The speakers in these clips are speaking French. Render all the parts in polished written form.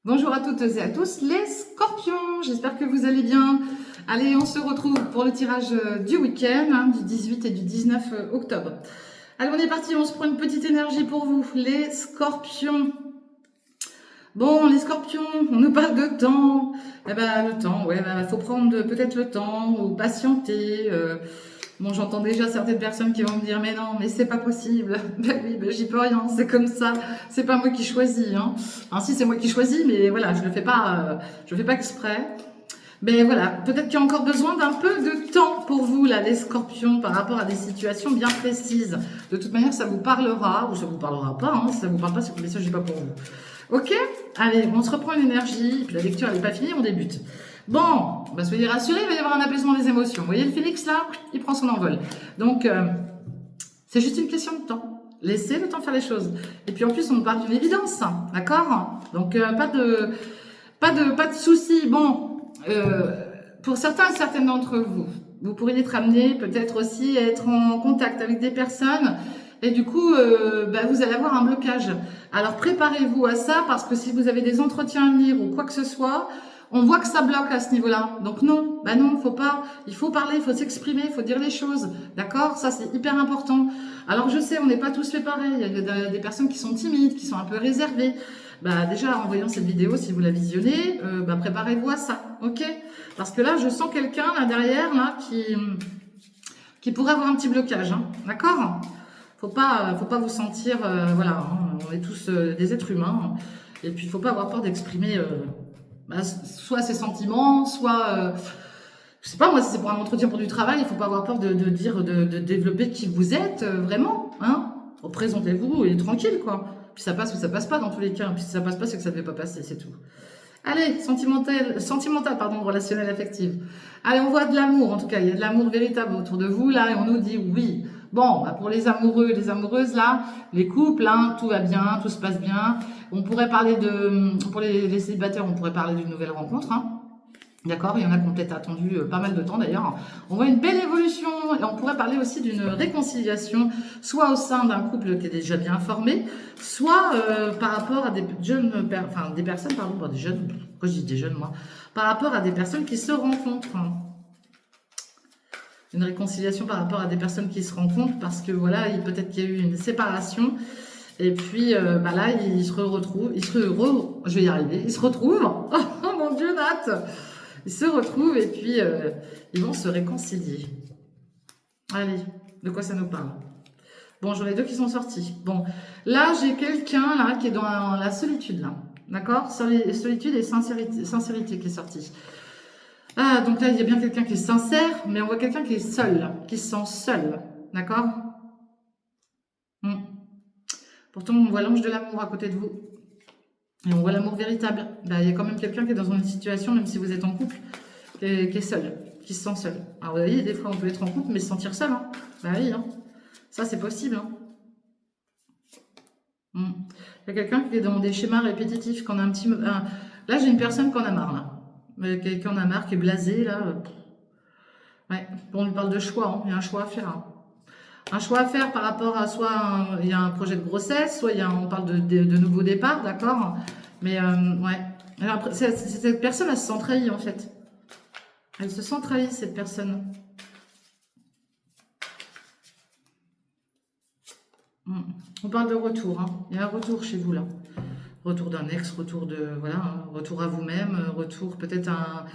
Bonjour à toutes et à tous les scorpions, j'espère que vous allez bien. Allez, on se retrouve pour le tirage du week-end, du 18 et du 19 octobre. Allez, on est parti, on se prend une petite énergie pour vous, les scorpions. Bon, les scorpions, on nous parle de temps. Eh ben, le temps, ouais, faut prendre peut-être le temps ou patienter. Bon, j'entends déjà certaines personnes qui vont me dire, mais non, mais c'est pas possible. Ben oui, ben j'y peux rien, c'est comme ça. C'est pas moi qui choisis, hein. Enfin, si, c'est moi qui choisis, mais voilà, je le fais pas exprès. Mais voilà, peut-être qu'il y a encore besoin d'un peu de temps pour vous, là, les scorpions, par rapport à des situations bien précises. De toute manière, ça vous parlera, ou ça vous parlera pas, hein. Si ça vous parle pas, c'est que le message n'est pas pour vous. Ok? Allez, on se reprend l'énergie, puis la lecture, elle n'est pas finie, on débute. Bon, bah soyez rassurés, il va y avoir un apaisement des émotions. Vous voyez le phénix, là? Il prend son envol. Donc, c'est juste une question de temps. Laissez le temps faire les choses. Et puis, en plus, on parle d'une évidence, hein, d'accord? Donc, pas de soucis. Bon, pour certains et certaines d'entre vous, vous pourriez être amené peut-être aussi à être en contact avec des personnes et du coup, vous allez avoir un blocage. Alors préparez-vous à ça parce que si vous avez des entretiens à venir ou quoi que ce soit, on voit que ça bloque à ce niveau-là. Donc non, non, faut pas. Il faut parler, il faut s'exprimer, il faut dire les choses. D'accord? Ça, c'est hyper important. Alors je sais, on n'est pas tous fait pareil. Il y a des personnes qui sont timides, qui sont un peu réservées. Déjà, en voyant cette vidéo, si vous la visionnez, préparez-vous à ça, ok? Parce que là, je sens quelqu'un là derrière, là, qui pourrait avoir un petit blocage, hein, d'accord? Faut pas vous sentir, voilà, hein, on est tous des êtres humains, et puis il faut pas avoir peur d'exprimer, soit ses sentiments, soit, je sais pas moi, si c'est pour un entretien pour du travail, il faut pas avoir peur de dire, de développer qui vous êtes vraiment, hein? Représentez-vous et tranquille, quoi. Puis ça passe ou ça passe pas dans tous les cas. Puis si ça passe pas, c'est que ça devait pas passer, c'est tout. Allez, sentimental, pardon, relationnel, affectif. Allez, on voit de l'amour, en tout cas, il y a de l'amour véritable autour de vous, là, et on nous dit oui. Bon, pour les amoureux et les amoureuses, là, les couples, hein, tout va bien, tout se passe bien. On pourrait parler pour les célibataires, on pourrait parler d'une nouvelle rencontre, hein. D'accord, il y en a qui ont peut-être attendu pas mal de temps d'ailleurs. On voit une belle évolution et on pourrait parler aussi d'une réconciliation, soit au sein d'un couple qui est déjà bien formé, soit par rapport à des jeunes, des personnes, pardon, pas des jeunes, pourquoi je dis des jeunes moi, par rapport à des personnes qui se rencontrent. Une réconciliation par rapport à des personnes qui se rencontrent parce que voilà, peut-être qu'il y a eu une séparation et puis là, ils se retrouvent, je vais y arriver, ils se retrouvent. Oh mon Dieu, Nat! Ils se retrouvent et puis ils vont se réconcilier. Allez, de quoi ça nous parle? Bon, j'en ai deux qui sont sortis. Bon, là, j'ai quelqu'un là qui est dans la solitude, là. D'accord? Solitude et sincérité qui est sorti. Ah, donc là, il y a bien quelqu'un qui est sincère, mais on voit quelqu'un qui est seul, qui se sent seul. D'accord? Pourtant, on voit l'ange de l'amour à côté de vous. Et on voit l'amour véritable. Il y a quand même quelqu'un qui est dans une situation, même si vous êtes en couple, qui est seul, qui se sent seul. Alors vous voyez, des fois on peut être en couple, mais se sentir seul. Hein. Bah oui, hein. Ça c'est possible. Hein. Il y a quelqu'un qui est dans des schémas répétitifs, qu'on a un petit... Là j'ai une personne qui en a marre, là. Qui en a marre, qui est blasée, là. Ouais, on lui parle de choix, hein. Il y a un choix à faire. Hein. Un choix à faire par rapport à soit il y a un projet de grossesse, soit on parle de nouveau départ, d'accord? Mais ouais. Alors, après, cette personne, elle se sent trahie en fait. Elle se sent trahie, cette personne. On parle de retour. Hein. Il y a un retour chez vous là. Retour d'un ex, retour de voilà, hein, retour à vous-même, retour peut-être à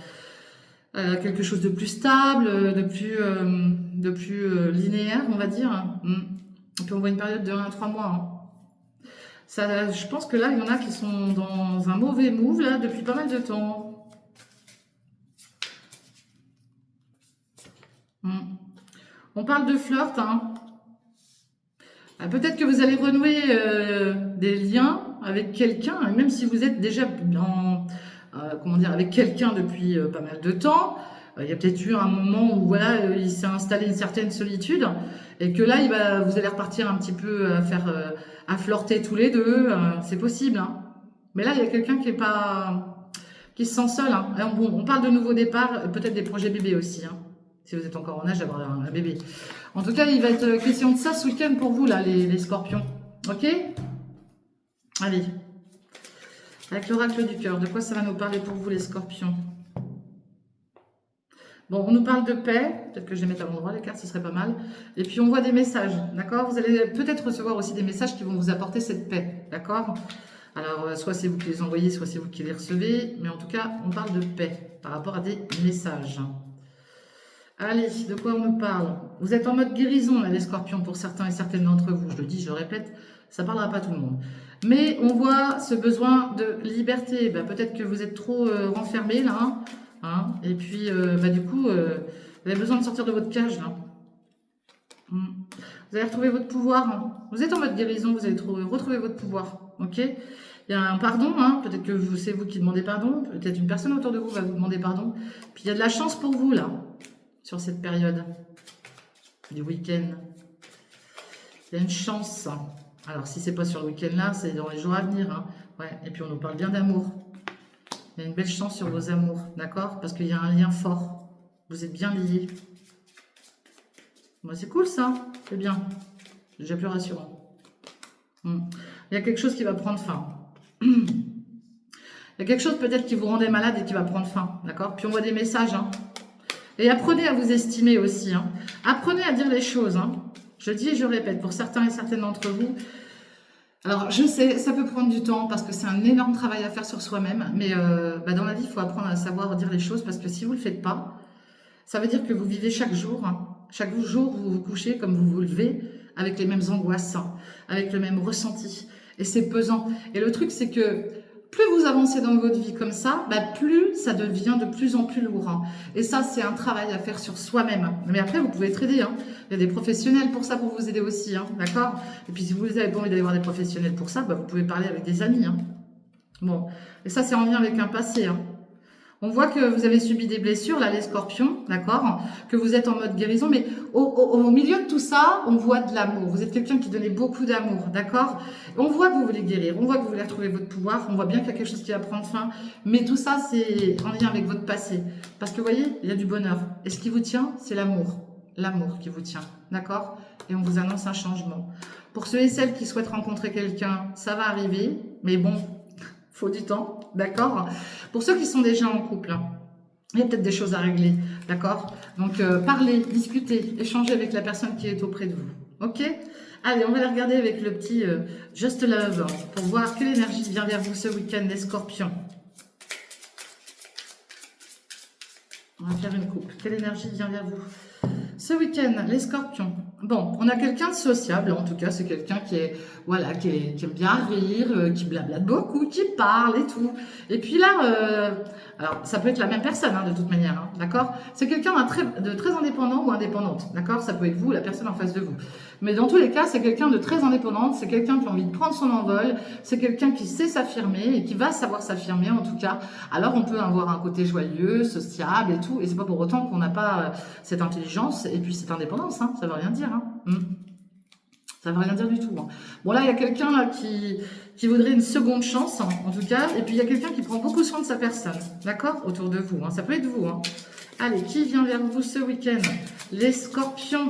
quelque chose de plus stable, de plus linéaire, on va dire. Et puis on voit une période de 1 à 3 mois. Hein. Ça, je pense que là, il y en a qui sont dans un mauvais move là depuis pas mal de temps. On parle de flirt. Hein. Peut-être que vous allez renouer des liens avec quelqu'un, même si vous êtes déjà avec quelqu'un depuis pas mal de temps. Il y a peut-être eu un moment où voilà, il s'est installé une certaine solitude et que là, vous allez repartir un petit peu à flirter tous les deux. C'est possible. Hein. Mais là, il y a quelqu'un qui se sent seul. Hein. Alors, bon, on parle de nouveau départ, peut-être des projets bébés aussi. Hein, si vous êtes encore en âge d'avoir un bébé. En tout cas, il va être question de ça ce week-end pour vous, là, les scorpions. Ok? Allez. Avec l'oracle du cœur, de quoi ça va nous parler pour vous les scorpions? Bon, on nous parle de paix, peut-être que je vais mettre à l'endroit les cartes, ce serait pas mal. Et puis on voit des messages, d'accord? Vous allez peut-être recevoir aussi des messages qui vont vous apporter cette paix, d'accord? Alors, soit c'est vous qui les envoyez, soit c'est vous qui les recevez, mais en tout cas, on parle de paix par rapport à des messages. Allez, de quoi on nous parle? Vous êtes en mode guérison, là, les scorpions, pour certains et certaines d'entre vous. Je le dis, je le répète, ça ne parlera pas à tout le monde. Mais on voit ce besoin de liberté. Bah, peut-être que vous êtes trop renfermé, là, hein, et puis, du coup, vous avez besoin de sortir de votre cage, là. Vous allez retrouver votre pouvoir. Hein. Vous êtes en mode guérison, vous allez retrouver votre pouvoir. Ok? Il y a un pardon, hein. Peut-être que c'est vous qui demandez pardon. Peut-être une personne autour de vous va vous demander pardon. Puis il y a de la chance pour vous, là, sur cette période du week-end. Il y a une chance. Alors, si c'est pas sur le week-end, là, c'est dans les jours à venir. Hein. Ouais. Et puis, on nous parle bien d'amour. Il y a une belle chance sur vos amours, d'accord? Parce qu'il y a un lien fort. Vous êtes bien liés. Bon, c'est cool ça, c'est bien. C'est déjà plus rassurant. Il y a quelque chose qui va prendre fin. Il y a quelque chose peut-être qui vous rendait malade et qui va prendre fin, d'accord? Puis on voit des messages. Hein. Et apprenez à vous estimer aussi. Hein. Apprenez à dire les choses. Hein. Je dis et je répète, pour certains et certaines d'entre vous. Alors, je sais, ça peut prendre du temps parce que c'est un énorme travail à faire sur soi-même. Mais dans la vie, il faut apprendre à savoir dire les choses parce que si vous ne le faites pas, ça veut dire que vous vivez chaque jour. Hein. Chaque jour, vous vous couchez comme vous vous levez avec les mêmes angoisses, hein, avec le même ressenti. Et c'est pesant. Et le truc, c'est que plus vous avancez dans votre vie comme ça, plus ça devient de plus en plus lourd. Hein. Et ça, c'est un travail à faire sur soi-même. Mais après, vous pouvez être aidé. Hein. Il y a des professionnels pour ça, pour vous aider aussi. Hein, d'accord? Et puis, si vous n'avez pas envie d'aller voir des professionnels pour ça, vous pouvez parler avec des amis. Hein. Bon. Et ça, c'est en lien avec un passé. Hein. On voit que vous avez subi des blessures, là, les scorpions, d'accord? Que vous êtes en mode guérison, mais au milieu de tout ça, on voit de l'amour. Vous êtes quelqu'un qui donnait beaucoup d'amour, d'accord? On voit que vous voulez guérir, on voit que vous voulez retrouver votre pouvoir, on voit bien qu'il y a quelque chose qui va prendre fin, mais tout ça, c'est en lien avec votre passé. Parce que, vous voyez, il y a du bonheur. Et ce qui vous tient, c'est l'amour. L'amour qui vous tient, d'accord? Et on vous annonce un changement. Pour ceux et celles qui souhaitent rencontrer quelqu'un, ça va arriver, mais bon, faut du temps, d'accord? Pour ceux qui sont déjà en couple, hein, il y a peut-être des choses à régler, d'accord? Donc, parlez, discutez, échangez avec la personne qui est auprès de vous, ok? Allez, on va la regarder avec le petit Just Love pour voir quelle énergie vient vers vous ce week-end, les scorpions. On va faire une coupe. Quelle énergie vient vers vous ce week-end, les scorpions? Bon, on a quelqu'un de sociable, en tout cas, c'est quelqu'un qui est, voilà, qui aime bien rire, qui blablate beaucoup, qui parle et tout. Et puis là, alors, ça peut être la même personne, hein, de toute manière, hein, d'accord? C'est quelqu'un de très indépendant ou indépendante, d'accord? Ça peut être vous, la personne en face de vous. Mais dans tous les cas, c'est quelqu'un de très indépendante, c'est quelqu'un qui a envie de prendre son envol, c'est quelqu'un qui sait s'affirmer et qui va savoir s'affirmer, en tout cas. Alors, on peut avoir un côté joyeux, sociable et tout, et c'est pas pour autant qu'on n'a pas cette intelligence et puis cette indépendance, hein, ça veut rien dire, hein. Ça veut rien dire du tout. Hein. Bon, là, il y a quelqu'un là qui voudrait une seconde chance, hein, en tout cas. Et puis, il y a quelqu'un qui prend beaucoup soin de sa personne. D'accord? Autour de vous. Hein. Ça peut être vous. Hein. Allez, qui vient vers vous ce week-end? Les scorpions.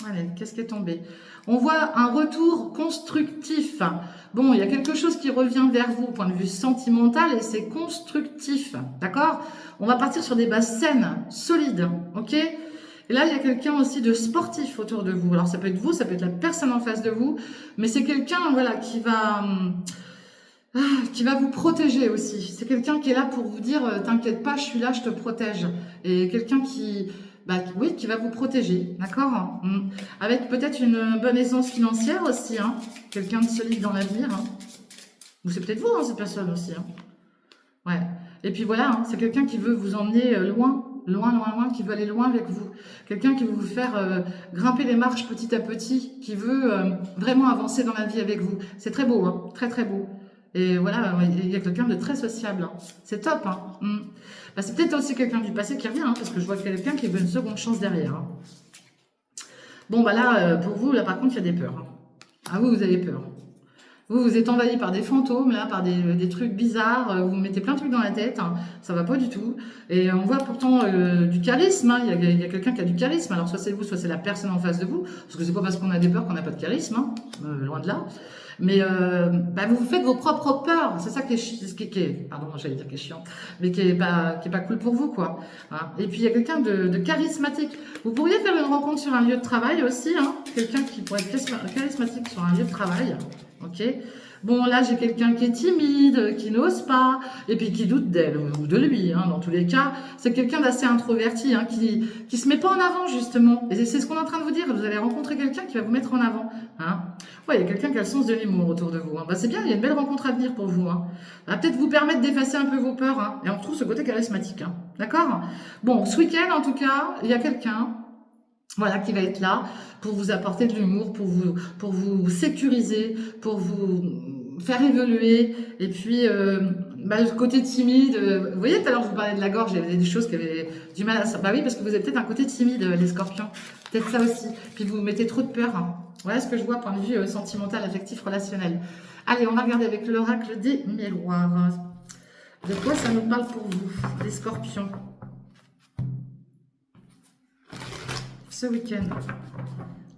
Allez, qu'est-ce qui est tombé? On voit un retour constructif. Bon, il y a quelque chose qui revient vers vous au point de vue sentimental et c'est constructif. D'accord? On va partir sur des bases saines, solides. Ok? Et là, il y a quelqu'un aussi de sportif autour de vous. Alors, ça peut être vous, ça peut être la personne en face de vous, mais c'est quelqu'un, voilà, qui va vous protéger aussi. C'est quelqu'un qui est là pour vous dire, t'inquiète pas, je suis là, je te protège. Et quelqu'un oui, qui va vous protéger, d'accord? Avec peut-être une bonne aisance financière aussi, hein. Quelqu'un de solide dans l'avenir. Hein. Ou c'est peut-être vous, hein, cette personne aussi. Hein. Ouais. Et puis voilà, hein, c'est quelqu'un qui veut vous emmener loin. Loin, loin, loin, qui veut aller loin avec vous. Quelqu'un qui veut vous faire grimper les marches petit à petit, qui veut vraiment avancer dans la vie avec vous. C'est très beau, hein, très très beau. Et voilà, il y a quelqu'un de très sociable. Hein. C'est top. Hein. C'est peut-être aussi quelqu'un du passé qui revient, hein, parce que je vois quelqu'un qui veut une seconde chance derrière. Hein. Bon, là, pour vous, là par contre, il y a des peurs. Hein. Ah oui, vous avez peur. Vous êtes envahi par des fantômes, là, par des trucs bizarres, vous mettez plein de trucs dans la tête, hein, ça va pas du tout. Et on voit pourtant du charisme, hein, il y a quelqu'un qui a du charisme, alors soit c'est vous, soit c'est la personne en face de vous, parce que c'est pas parce qu'on a des peurs qu'on n'a pas de charisme, hein, loin de là. Mais bah, vous faites vos propres peurs. C'est ça qui est, pardon, j'allais dire qui est chiant, mais qui est pas cool pour vous, quoi. Hein. Et puis il y a quelqu'un de charismatique. Vous pourriez faire une rencontre sur un lieu de travail aussi, hein. Quelqu'un qui pourrait être charismatique sur un lieu de travail. Ok. Bon, là, j'ai quelqu'un qui est timide, qui n'ose pas, et puis qui doute d'elle ou de lui. Hein, dans tous les cas, c'est quelqu'un d'assez introverti, hein, qui se met pas en avant, justement. Et c'est ce qu'on est en train de vous dire. Vous allez rencontrer quelqu'un qui va vous mettre en avant. Hein. Ouais, il y a quelqu'un qui a le sens de l'humour autour de vous. Hein. Bah, c'est bien, il y a une belle rencontre à venir pour vous. Hein. Ça va peut-être vous permettre d'effacer un peu vos peurs. Hein, et on retrouve ce côté charismatique. Hein. D'accord? Bon, ce week-end, en tout cas, il y a quelqu'un... Voilà, qui va être là pour vous apporter de l'humour, pour vous sécuriser, pour vous faire évoluer. Et puis, bah, le côté timide, vous voyez, tout à l'heure, je vous parlais de la gorge, il y avait des choses qui avaient du mal à... Bah oui, parce que vous avez peut-être un côté timide, les scorpions. Peut-être ça aussi. Puis vous mettez trop de peur. Hein. Voilà ce que je vois, point de vue sentimental, affectif, relationnel. Allez, on va regarder avec l'oracle des miroirs. De quoi ça nous parle pour vous, les scorpions? Ce week-end,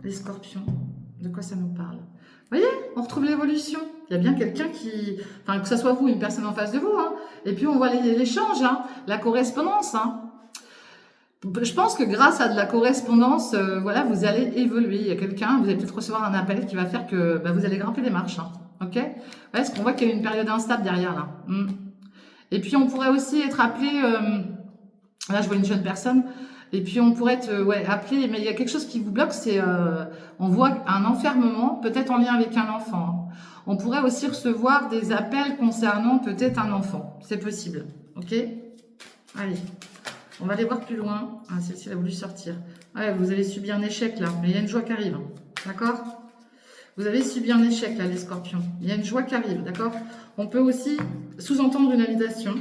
les scorpions, de quoi ça nous parle? Vous voyez, on retrouve l'évolution. Il y a bien quelqu'un qui... Enfin, que ce soit vous, une personne en face de vous. Hein. Et puis, on voit l'échange, hein, la correspondance. Hein. Je pense que grâce à de la correspondance, voilà, vous allez évoluer. Il y a quelqu'un, vous allez peut-être recevoir un appel qui va faire que bah, vous allez grimper les marches. Hein. Ok? Ouais, parce qu'on voit qu'il y a une période instable derrière, là. Et puis, on pourrait aussi être appelé... là, je vois une jeune personne... Et puis on pourrait être ouais, appelé, mais il y a quelque chose qui vous bloque, c'est on voit un enfermement, peut-être en lien avec un enfant. Hein. On pourrait aussi recevoir des appels concernant peut-être un enfant, c'est possible. Ok? Allez, on va aller voir plus loin. Ah, celle-ci a voulu sortir. Ouais, vous avez subi un échec là, mais il y a une joie qui arrive. D'accord? Vous avez subi un échec là, les scorpions. Il y a une joie qui arrive, d'accord? On peut aussi sous-entendre une invitation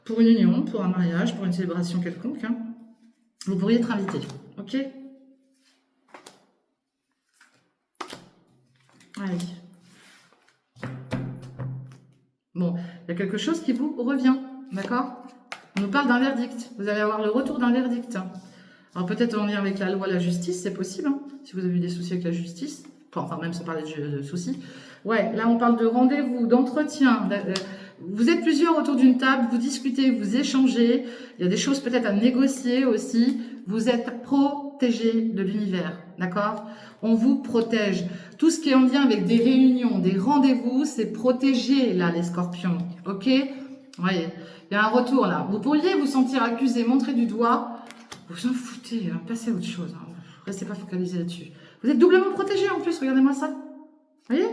pour une union, pour un mariage, pour une célébration quelconque. Hein. Vous pourriez être invité, ok? Allez. Bon, il y a quelque chose qui vous revient, d'accord? On nous parle d'un verdict. Vous allez avoir le retour d'un verdict. Alors peut-être en lien avec la loi, la justice, c'est possible, hein, si vous avez eu des soucis avec la justice. Enfin, même sans parler de soucis. Ouais, là on parle de rendez-vous, d'entretien. Vous êtes plusieurs autour d'une table, vous discutez, vous échangez. Il y a des choses peut-être à négocier aussi. Vous êtes protégé de l'univers, d'accord? On vous protège. Tout ce qui est en lien avec des réunions, des rendez-vous, c'est protégé, là, les scorpions, ok? Voyez, il y a un retour, là. Vous pourriez vous sentir accusé, montrer du doigt. Vous en foutez, hein, passez à autre chose. Hein. Restez pas focalisé là-dessus. Vous êtes doublement protégé en plus, regardez-moi ça. Vous voyez?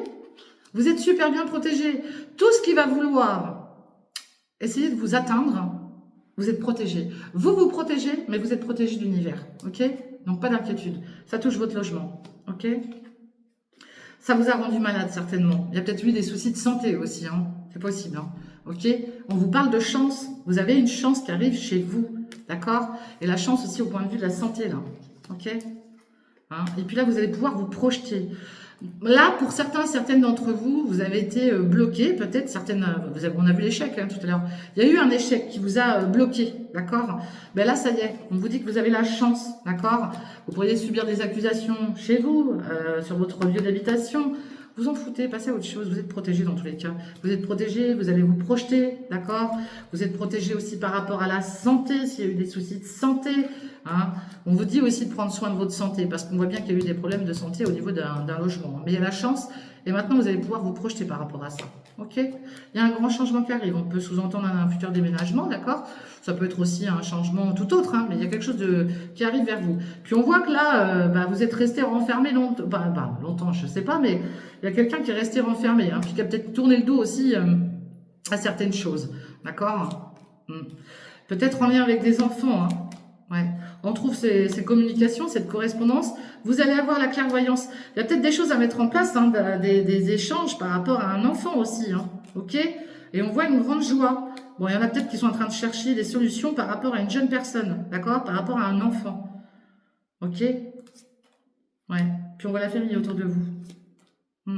Vous êtes super bien protégé. Tout ce qui va vouloir essayer de vous atteindre, vous êtes protégé. Vous vous protégez, mais vous êtes protégé de l'univers. Ok? Donc pas d'inquiétude. Ça touche votre logement. Ok? Ça vous a rendu malade certainement. Il y a peut-être eu des soucis de santé aussi. Hein. C'est possible. Hein. Ok? On vous parle de chance. Vous avez une chance qui arrive chez vous. D'accord? Et la chance aussi au point de vue de la santé. Là. Ok? Hein? Et puis là, vous allez pouvoir vous projeter. Là, pour certaines d'entre vous, vous avez été bloqués, peut-être certaines, on a vu l'échec hein, tout à l'heure. Il y a eu un échec qui vous a bloqué, d'accord? Ben là, ça y est, on vous dit que vous avez la chance, d'accord? Vous pourriez subir des accusations chez vous, sur votre lieu d'habitation. Vous en foutez, passez à autre chose, vous êtes protégé dans tous les cas. Vous êtes protégé, vous allez vous projeter, d'accord? Vous êtes protégé aussi par rapport à la santé, s'il y a eu des soucis de santé. Hein. On vous dit aussi de prendre soin de votre santé, parce qu'on voit bien qu'il y a eu des problèmes de santé au niveau d'un logement. Mais il y a la chance, et maintenant vous allez pouvoir vous projeter par rapport à ça. Ok? Il y a un grand changement qui arrive, on peut sous-entendre un futur déménagement, d'accord? Ça peut être aussi un changement tout autre, hein, mais il y a quelque chose qui arrive vers vous. Puis on voit que là, vous êtes resté renfermé longtemps, longtemps, je sais pas, mais il y a quelqu'un qui est resté renfermé, hein, puis qui a peut-être tourné le dos aussi à certaines choses, d'accord? Peut-être en lien avec des enfants, hein. Ouais. On trouve ces communications, cette correspondance. Vous allez avoir la clairvoyance. Il y a peut-être des choses à mettre en place, hein, des échanges par rapport à un enfant aussi. Hein, ok? Et on voit une grande joie. Bon, il y en a peut-être qui sont en train de chercher des solutions par rapport à une jeune personne. D'accord? Par rapport à un enfant. Ok? Ouais. Puis on voit la famille autour de vous.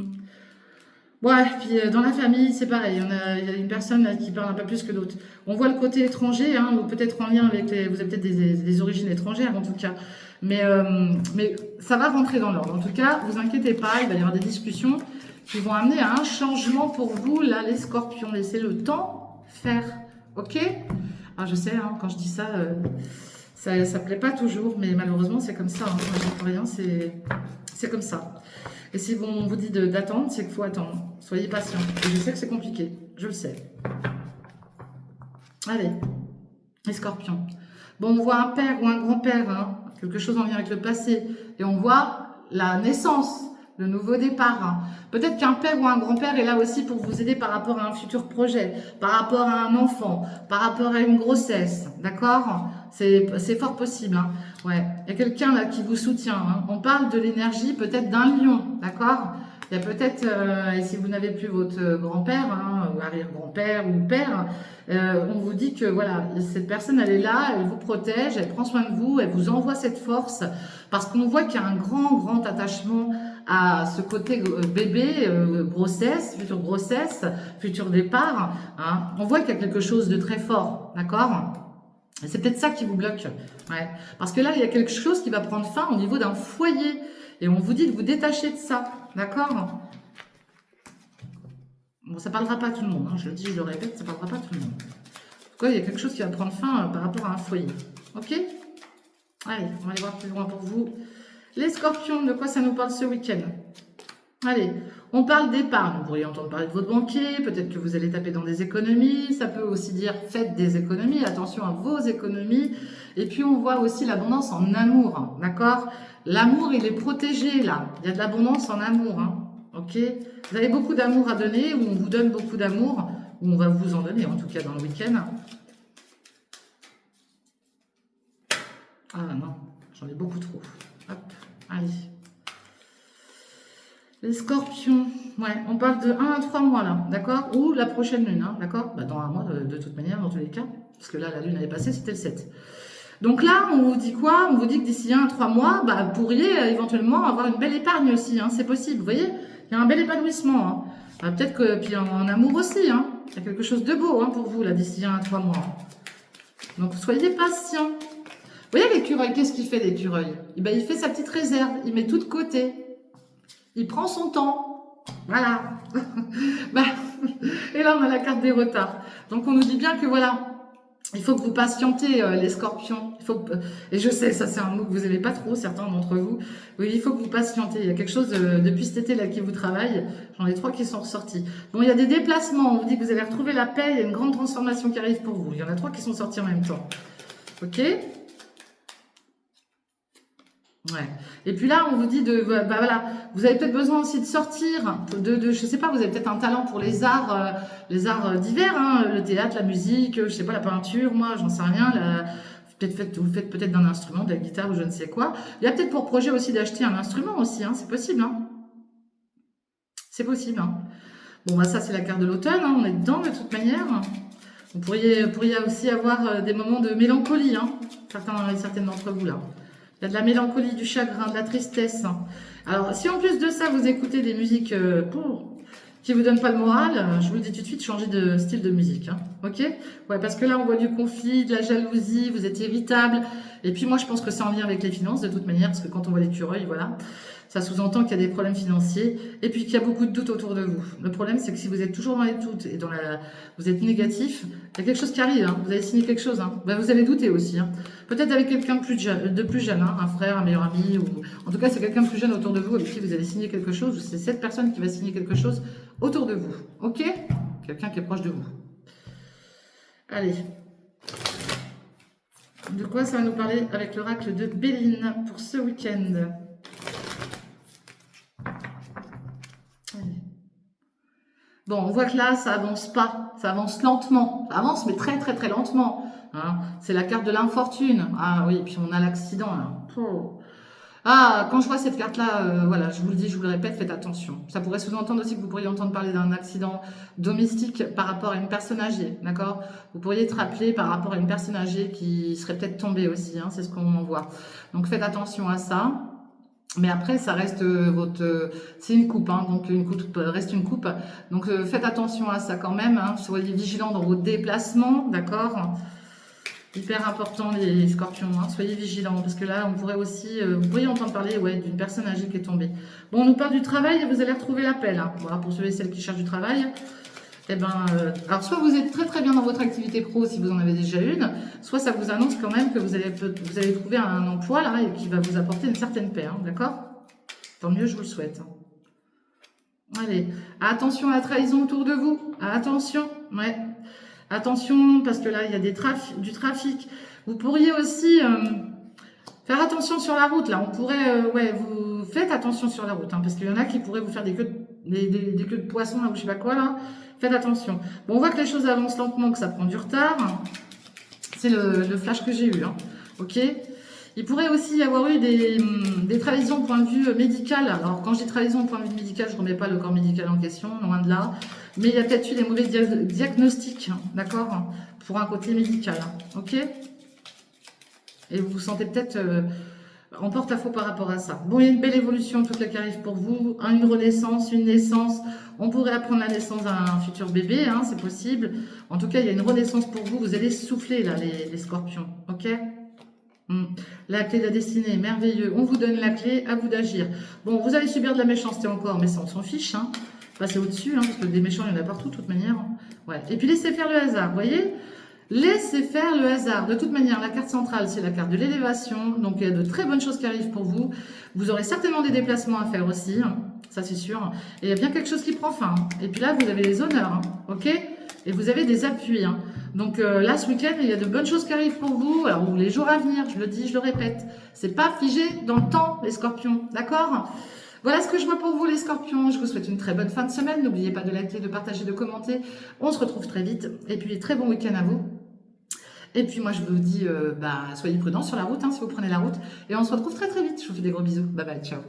Ouais, puis dans la famille, c'est pareil. Il y a une personne là, qui parle un peu plus que d'autres. On voit le côté étranger, hein, ou peut-être en lien avec vous avez peut-être des origines étrangères en tout cas. Mais ça va rentrer dans l'ordre. En tout cas, vous inquiétez pas, il va y avoir des discussions. qui vont amener à un changement pour vous, là, les scorpions. Laissez le temps faire, ok? Alors, je sais, hein, quand je dis ça, ça plaît pas toujours, mais malheureusement, c'est comme ça. Hein. Moi, je peux rien, c'est comme ça. Et si on vous dit d'attendre, c'est qu'il faut attendre. Soyez patient. Et je sais que c'est compliqué, je le sais. Allez, les scorpions. Bon, on voit un père ou un grand-père, hein, quelque chose en lien avec le passé. Et on voit la naissance, le nouveau départ. Hein. Peut-être qu'un père ou un grand-père est là aussi pour vous aider par rapport à un futur projet, par rapport à un enfant, par rapport à une grossesse. D'accord? C'est fort possible. Hein. Ouais. Il y a quelqu'un là qui vous soutient. Hein. On parle de l'énergie peut-être d'un lion. D'accord? Il y a peut-être, et si vous n'avez plus votre grand-père, hein, ou arrière-grand-père ou père, on vous dit que voilà, cette personne, elle est là, elle vous protège, elle prend soin de vous, elle vous envoie cette force, parce qu'on voit qu'il y a un grand attachement à ce côté bébé, grossesse, futur départ. Hein. On voit qu'il y a quelque chose de très fort, d'accord ? Et c'est peut-être ça qui vous bloque. Ouais. Parce que là, il y a quelque chose qui va prendre fin au niveau d'un foyer. Et on vous dit de vous détacher de ça. D'accord? Bon, ça ne parlera pas à tout le monde. Hein. Je le dis, je le répète, ça ne parlera pas à tout le monde. En tout cas, il y a quelque chose qui va prendre fin par rapport à un foyer. Ok? Allez, on va aller voir plus loin pour vous. Les scorpions, de quoi ça nous parle ce week-end? Allez, on parle d'épargne. Vous pourriez entendre parler de votre banquier. Peut-être que vous allez taper dans des économies. Ça peut aussi dire faites des économies. Attention à vos économies. Et puis, on voit aussi l'abondance en amour. D'accord? L'amour, il est protégé, là. Il y a de l'abondance en amour. Hein. Ok? Vous avez beaucoup d'amour à donner, ou on vous donne beaucoup d'amour, ou on va vous en donner, en tout cas, dans le week-end. Ah non, j'en ai beaucoup trop. Hop, allez. Les scorpions, ouais, on parle de 1 à 3 mois, là, d'accord? Ou la prochaine lune, hein, d'accord? Bah, dans un mois, de toute manière, dans tous les cas. Parce que là, la lune, elle est passée, c'était le 7. Donc là, on vous dit quoi? On vous dit que d'ici 1 à 3 mois, bah, vous pourriez éventuellement avoir une belle épargne aussi, hein, c'est possible. Vous voyez, il y a un bel épanouissement. Hein. Bah, peut-être que, puis en amour aussi, hein. Il y a quelque chose de beau hein, pour vous, là, d'ici 1 à 3 mois. Donc, soyez patients. Vous voyez l'écureuil, qu'est-ce qu'il fait l'écureuil? Eh ben, il fait sa petite réserve, il met tout de côté. Il prend son temps. Voilà. Bah, et là, on a la carte des retards. Donc, on nous dit bien que voilà. Il faut que vous patientez, les scorpions. Et je sais, ça c'est un mot que vous n'aimez pas trop, certains d'entre vous. Oui, il faut que vous patientez. Il y a quelque chose depuis cet été là qui vous travaille. J'en ai 3 qui sont ressortis. Bon, il y a des déplacements. On vous dit que vous allez retrouver la paix. Il y a une grande transformation qui arrive pour vous. Il y en a 3 qui sont sortis en même temps. Ok? Ouais. Et puis là, on vous dit bah voilà, vous avez peut-être besoin aussi de sortir, je sais pas, vous avez peut-être un talent pour les arts divers, hein, le théâtre, la musique, je sais pas, la peinture, moi, j'en sais rien, vous faites peut-être d'un instrument, de la guitare ou je ne sais quoi. Il y a peut-être pour projet aussi d'acheter un instrument aussi, hein, c'est possible, hein. C'est possible, hein. Bon, bah ça, c'est la carte de l'automne, hein, on est dedans de toute manière. Vous pourriez aussi avoir des moments de mélancolie, hein, certaines d'entre vous là. Il y a de la mélancolie, du chagrin, de la tristesse. Alors, si en plus de ça, vous écoutez des musiques qui ne vous donnent pas le moral, je vous le dis tout de suite, changez de style de musique. Hein. Ok? Ouais, parce que là, on voit du conflit, de la jalousie, vous êtes irritable. Et puis moi, je pense que c'est en lien avec les finances, de toute manière, parce que quand on voit l'écureuil, voilà, ça sous-entend qu'il y a des problèmes financiers et puis qu'il y a beaucoup de doutes autour de vous. Le problème, c'est que si vous êtes toujours dans les doutes et vous êtes négatif, il y a quelque chose qui arrive. Hein. Vous allez signer quelque chose. Hein. Ben, vous allez douter aussi. Hein. Peut-être avec quelqu'un de plus jeune, hein, un frère, un meilleur ami, ou en tout cas, c'est quelqu'un de plus jeune autour de vous avec qui vous allez signer quelque chose, ou c'est cette personne qui va signer quelque chose autour de vous. Ok? Quelqu'un qui est proche de vous. Allez. De quoi ça va nous parler avec l'oracle de Béline pour ce week-end? Bon, on voit que là, ça avance pas, ça avance lentement. Ça avance, mais très, très, très lentement. Hein. C'est la carte de l'infortune. Ah oui, puis on a l'accident, là. Oh. Ah, quand je vois cette carte-là, voilà, je vous le dis, je vous le répète, faites attention. Ça pourrait sous-entendre aussi que vous pourriez entendre parler d'un accident domestique par rapport à une personne âgée, d'accord? Vous pourriez être appelé par rapport à une personne âgée qui serait peut-être tombée aussi, hein, c'est ce qu'on voit. Donc faites attention à ça. Mais après, ça reste c'est une coupe, hein, donc une coupe reste une coupe. Donc faites attention à ça quand même. Hein, soyez vigilants dans vos déplacements, d'accord. Hyper important les scorpions, hein. Soyez vigilants parce que là on pourrait aussi, vous pourriez entendre parler ouais, d'une personne âgée qui est tombée. Bon, on nous parle du travail et vous allez retrouver l'appel. Hein. Voilà, pour ceux et celles qui cherchent du travail. Eh ben, alors soit vous êtes très très bien dans votre activité pro si vous en avez déjà une, soit ça vous annonce quand même que vous allez trouver un emploi là et qui va vous apporter une certaine paix, hein, d'accord? Tant mieux, je vous le souhaite. Allez, attention à la trahison autour de vous, attention, ouais. Attention, parce que là, il y a du trafic. Vous pourriez aussi faire attention sur la route. Là, on pourrait, ouais, vous faites attention sur la route, hein, parce qu'il y en a qui pourraient vous faire des queues de poisson, là, ou je sais pas quoi, là. Faites attention. Bon, on voit que les choses avancent lentement, que ça prend du retard. C'est le flash que j'ai eu, hein. Ok. Il pourrait aussi y avoir eu des trahisons au point de vue médical. Alors, quand je dis trahison au point de vue médical, je ne remets pas le corps médical en question, loin de là. Mais il y a peut-être eu des mauvais diagnostics, hein, d'accord, pour un côté médical. Hein, ok. Et vous vous sentez peut-être en porte-à-faux par rapport à ça. Bon, il y a une belle évolution toute là qui arrive pour vous. Une renaissance, une naissance. On pourrait apprendre la naissance d'un futur bébé, hein, c'est possible. En tout cas, il y a une renaissance pour vous. Vous allez souffler, là, les scorpions. Ok. La clé de la destinée, merveilleux. On vous donne la clé, à vous d'agir. Bon, vous allez subir de la méchanceté encore, mais ça, on s'en fiche. Hein. Passez au-dessus, hein, parce que des méchants, il y en a partout, de toute manière. Ouais. Et puis, laissez faire le hasard, vous voyez? Laissez faire le hasard. De toute manière, la carte centrale, c'est la carte de l'élévation. Donc, il y a de très bonnes choses qui arrivent pour vous. Vous aurez certainement des déplacements à faire aussi. Hein. Ça, c'est sûr. Et il y a bien quelque chose qui prend fin. Et puis là, vous avez les honneurs. Hein. OK? Et vous avez des appuis. Hein. Donc là, ce week-end, il y a de bonnes choses qui arrivent pour vous. Alors, les jours à venir, je le dis, je le répète. C'est pas figé dans le temps, les scorpions. D'accord? Voilà ce que je vois pour vous, les scorpions. Je vous souhaite une très bonne fin de semaine. N'oubliez pas de liker, de partager, de commenter. On se retrouve très vite. Et puis, très bon week-end à vous. Et puis, moi, je vous dis, soyez prudents sur la route, hein, si vous prenez la route. Et on se retrouve très, très vite. Je vous fais des gros bisous. Bye bye, ciao.